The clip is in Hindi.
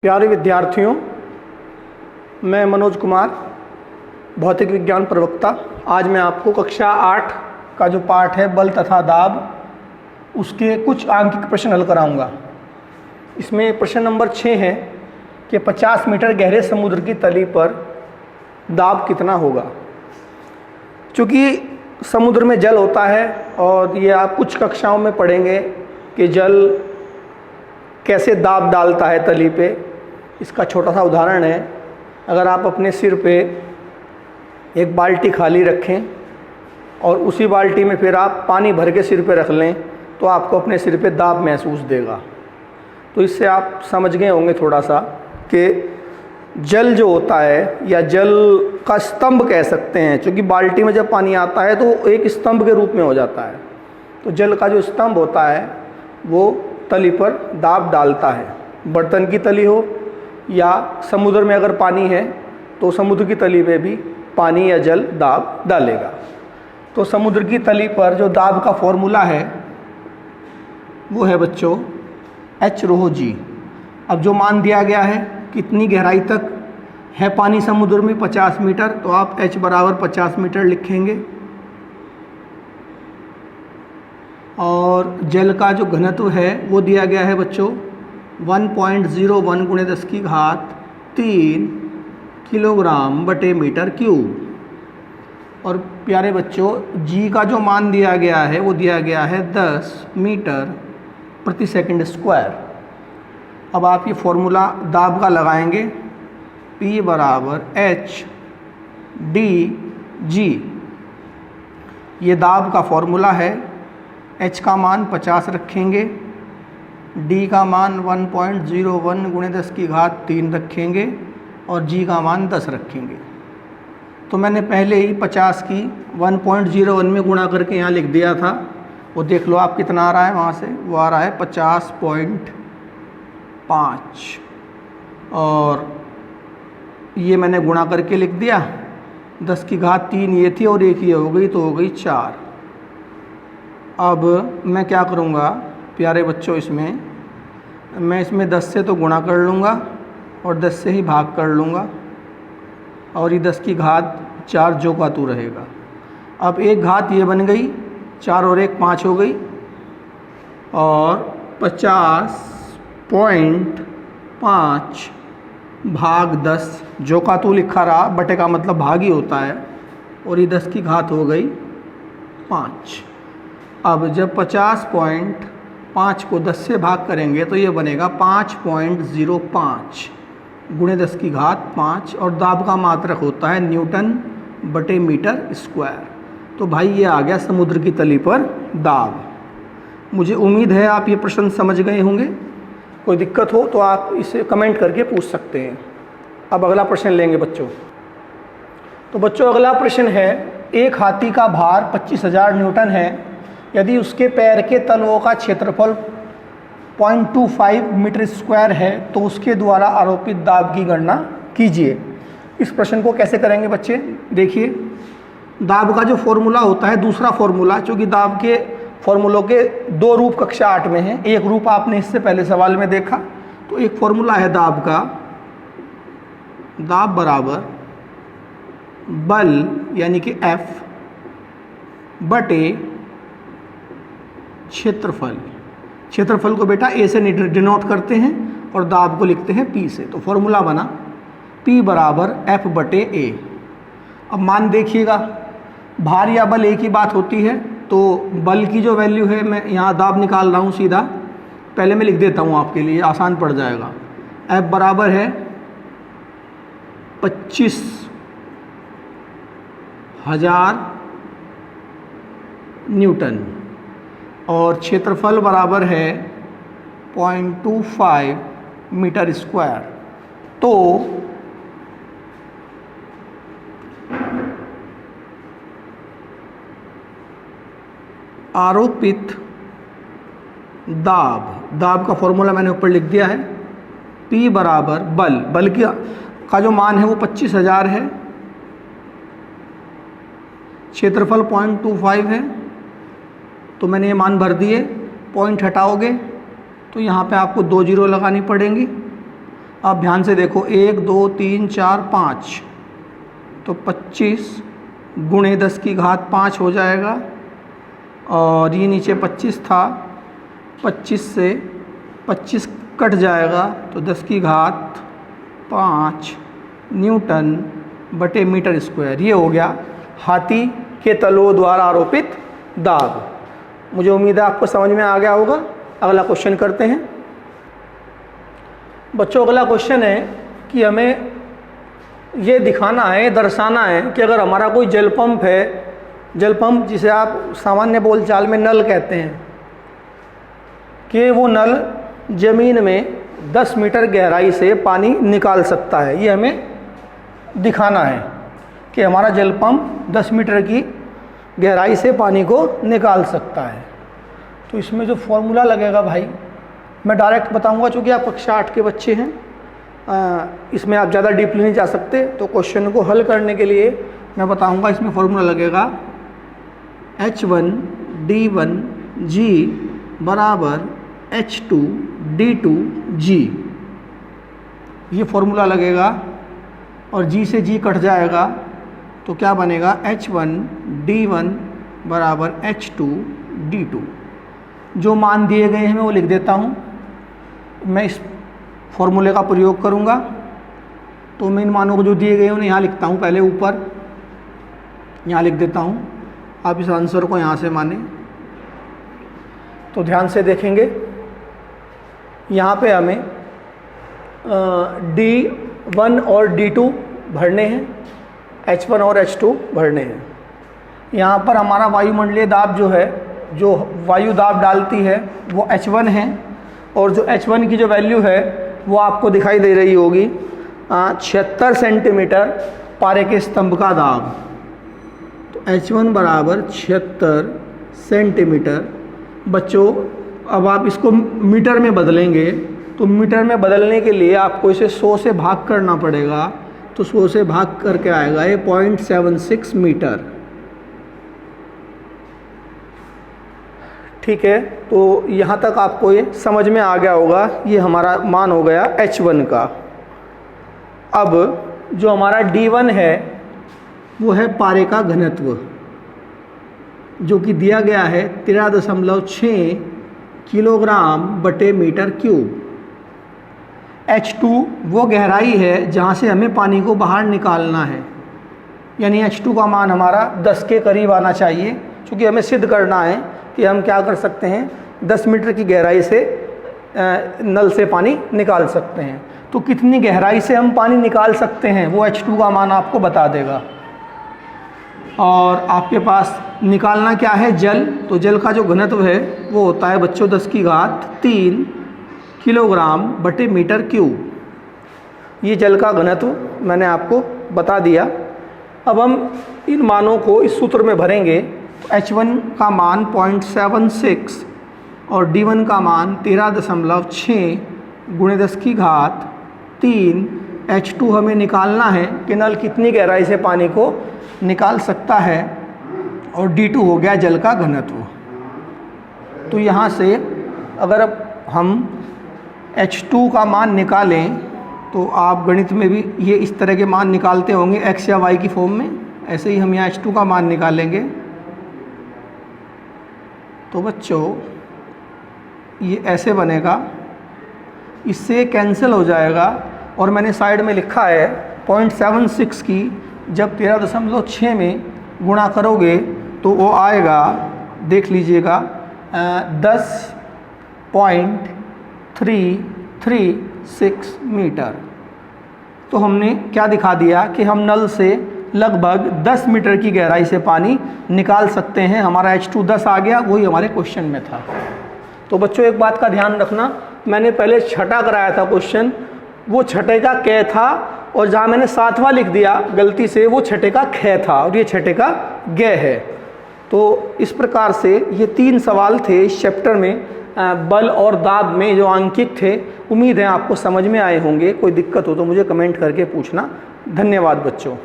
प्यारे विद्यार्थियों, मैं मनोज कुमार, भौतिक विज्ञान प्रवक्ता। आज मैं आपको कक्षा 8 का जो पाठ है बल तथा दाब, उसके कुछ आंकिक प्रश्न हल कराऊंगा। इसमें प्रश्न नंबर 6 है कि 50 मीटर गहरे समुद्र की तली पर दाब कितना होगा। चूँकि समुद्र में जल होता है और ये आप कुछ कक्षाओं में पढ़ेंगे कि जल कैसे दाब डालता है तली पे। इसका छोटा सा उदाहरण है, अगर आप अपने सिर पे एक बाल्टी खाली रखें और उसी बाल्टी में फिर आप पानी भर के सिर पे रख लें तो आपको अपने सिर पे दाब महसूस देगा। तो इससे आप समझ गए होंगे थोड़ा सा कि जल जो होता है या जल का स्तंभ कह सकते हैं, क्योंकि बाल्टी में जब पानी आता है तो एक स्तंभ के रूप में हो जाता है। तो जल का जो स्तंभ होता है वो तली पर दाब डालता है। बर्तन की तली हो या समुद्र में अगर पानी है तो समुद्र की तली पे भी पानी या जल दाब डालेगा। तो समुद्र की तली पर जो दाब का फॉर्मूला है वो है बच्चों h/ρg। अब जो मान दिया गया है कितनी गहराई तक है पानी समुद्र में 50 मीटर, तो आप h बराबर 50 मीटर लिखेंगे। और जल का जो घनत्व है वो दिया गया है बच्चों 1.01 × 10³ किलोग्राम बटे मीटर क्यूब। और प्यारे बच्चों जी का जो मान दिया गया है वो दिया गया है 10 मीटर प्रति सेकंड स्क्वायर। अब आप ये फॉर्मूला दाब का लगाएंगे, P बराबर h/d/g। ये दाब का फॉर्मूला है। h का मान 50 रखेंगे, d का मान 1.01 × 10³ रखेंगे और g का मान 10 रखेंगे। तो मैंने पहले ही 50 की 1.01 में गुणा करके यहाँ लिख दिया था। वो देख लो आप कितना आ रहा है वहाँ से, वो आ रहा है 50.5। और ये मैंने गुणा करके लिख दिया, 10³ ये थी और एक ये हो गई तो हो गई 4। अब मैं क्या करूँगा प्यारे बच्चों, मैं इसमें 10 से तो गुणा कर लूँगा और 10 से ही भाग कर लूँगा और ये 10³ जो का तू रहेगा। अब एक घात ये बन गई, 4 और 1 5 हो गई और 50.5 भाग 10 जो का तू लिखा रहा, बटे का मतलब भाग ही होता है, और ये 10³ हो गई 5। अब जब 50.5 को 10 से भाग करेंगे तो ये बनेगा 5.05 × 10⁵ और दाब का मात्रक होता है न्यूटन बटे मीटर स्क्वायर। तो भाई ये आ गया समुद्र की तली पर दाब। मुझे उम्मीद है आप ये प्रश्न समझ गए होंगे। कोई दिक्कत हो तो आप इसे कमेंट करके पूछ सकते हैं। अब अगला प्रश्न लेंगे बच्चों। तो बच्चों अगला प्रश्न है, एक हाथी का भार 25,000 न्यूटन है। यदि उसके पैर के तलवों का क्षेत्रफल 0.25 मीटर स्क्वायर है तो उसके द्वारा आरोपित दाब की गणना कीजिए। इस प्रश्न को कैसे करेंगे बच्चे, देखिए दाब का जो फॉर्मूला होता है, दूसरा फॉर्मूला, चूँकि दाब के फॉर्मूलों के 2 रूप कक्षा 8 में हैं। एक रूप आपने इससे पहले सवाल में देखा। तो एक फॉर्मूला है दाब का, दाब बराबर बल यानी कि F बटे क्षेत्रफल। क्षेत्रफल को बेटा A से डिनोट करते हैं और दाब को लिखते हैं P से। तो फॉर्मूला बना P बराबर F बटे A। अब मान देखिएगा, भार या बल एक ही बात होती है। तो बल की जो वैल्यू है, मैं यहाँ दाब निकाल रहा हूँ सीधा, पहले मैं लिख देता हूँ आपके लिए, आसान पड़ जाएगा। F बराबर है 25,000 न्यूटन और क्षेत्रफल बराबर है 0.25 मीटर स्क्वायर। तो आरोपित दाब का फॉर्मूला मैंने ऊपर लिख दिया है। P बराबर बल का जो मान है वो 25,000 है, क्षेत्रफल 0.25 है। तो मैंने ये मान भर दिए, पॉइंट हटाओगे तो यहाँ पे आपको 2 जीरो लगानी पड़ेंगी। आप ध्यान से देखो, 1 2 3 4 5, तो 25 गुणे 10 की घात 5 हो जाएगा। और ये नीचे 25 था, 25 से 25 कट जाएगा तो 10 की घात 5 न्यूटन बटे मीटर स्क्वायर। ये हो गया हाथी के तलों द्वारा आरोपित दाब। मुझे उम्मीद है आपको समझ में आ गया होगा। अगला क्वेश्चन करते हैं बच्चों। अगला क्वेश्चन है कि हमें ये दिखाना है, दर्शाना है कि अगर हमारा कोई जल पंप है, जल पंप जिसे आप सामान्य बोलचाल में नल कहते हैं, कि वो नल ज़मीन में 10 मीटर गहराई से पानी निकाल सकता है। ये हमें दिखाना है कि हमारा जल पंप 10 मीटर की गहराई से पानी को निकाल सकता है। तो इसमें जो फॉर्मूला लगेगा भाई, मैं डायरेक्ट बताऊंगा, चूँकि आप कक्षा 8 के बच्चे हैं, इसमें आप ज़्यादा डीपली नहीं जा सकते। तो क्वेश्चन को हल करने के लिए मैं बताऊंगा। इसमें फॉर्मूला लगेगा H1D1G बराबर H2D2G। ये फॉर्मूला लगेगा और G से G कट जाएगा तो क्या बनेगा, H1D1 बराबर H2D2। जो मान दिए गए हैं मैं वो लिख देता हूँ। मैं इस फॉर्मूले का प्रयोग करूँगा, तो मैं इन मानों को जो दिए गए हैं उन्हें यहाँ लिखता हूँ। पहले ऊपर यहाँ लिख देता हूँ, आप इस आंसर को यहाँ से माने। तो ध्यान से देखेंगे, यहाँ पे हमें D1 और D2 भरने हैं, H1 और H2 भरने हैं। यहाँ पर हमारा वायुमंडलीय दाब जो है, जो वायु दाब डालती है वो H1 है, और जो H1 की जो वैल्यू है वो आपको दिखाई दे रही होगी, 76 सेंटीमीटर पारे के स्तंभ का दाब। तो H1 बराबर 76 सेंटीमीटर। बच्चों अब आप इसको मीटर में बदलेंगे, तो मीटर में बदलने के लिए आपको इसे 100 से भाग करना पड़ेगा। तो 100 से भाग करके आएगा ये 0.76 मीटर। ठीक है, तो यहाँ तक आपको ये समझ में आ गया होगा। ये हमारा मान हो गया H1 का। अब जो हमारा D1 है वो है पारे का घनत्व, जो कि दिया गया है 13.6 किलोग्राम बटे मीटर क्यूब। H2 वो गहराई है जहाँ से हमें पानी को बाहर निकालना है, यानी H2 का मान हमारा 10 के करीब आना चाहिए, क्योंकि हमें सिद्ध करना है कि हम क्या कर सकते हैं, 10 मीटर की गहराई से नल से पानी निकाल सकते हैं। तो कितनी गहराई से हम पानी निकाल सकते हैं वो H2 का मान आपको बता देगा। और आपके पास निकालना क्या है, जल। तो जल का जो घनत्व है वो होता है बच्चों 10 की घात 3 किलोग्राम बटे मीटर क्यूब। ये जल का घनत्व मैंने आपको बता दिया। अब हम इन मानों को इस सूत्र में भरेंगे। H1 का मान 0.76 और D1 का मान 13.6 गुणे 10 की घात 3। H2 हमें निकालना है कि नल कितनी गहराई से पानी को निकाल सकता है, और D2 हो गया जल का घनत्व। तो यहाँ से अगर हम H2 का मान निकालें तो आप गणित में भी ये इस तरह के मान निकालते होंगे x या y की फॉर्म में। ऐसे ही हम यहाँ H2 का मान निकालेंगे। तो बच्चों ये ऐसे बनेगा, इससे कैंसिल हो जाएगा। और मैंने साइड में लिखा है 0.76 की जब 13.6 में गुणा करोगे तो वो आएगा, देख लीजिएगा, 10.336 मीटर। तो हमने क्या दिखा दिया कि हम नल से लगभग 10 मीटर की गहराई से पानी निकाल सकते हैं। हमारा H2 10 आ गया, वही हमारे क्वेश्चन में था। तो बच्चों एक बात का ध्यान रखना, मैंने पहले छठा कराया था क्वेश्चन, वो छठे का क था, और जहाँ मैंने 7वां लिख दिया गलती से वो छठे का ख था, और ये छठे का ग है। तो इस प्रकार से ये 3 सवाल थे इस चैप्टर में, बल और दाब में, जो आंकिक थे। उम्मीद है आपको समझ में आए होंगे। कोई दिक्कत हो तो मुझे कमेंट करके पूछना। धन्यवाद बच्चों।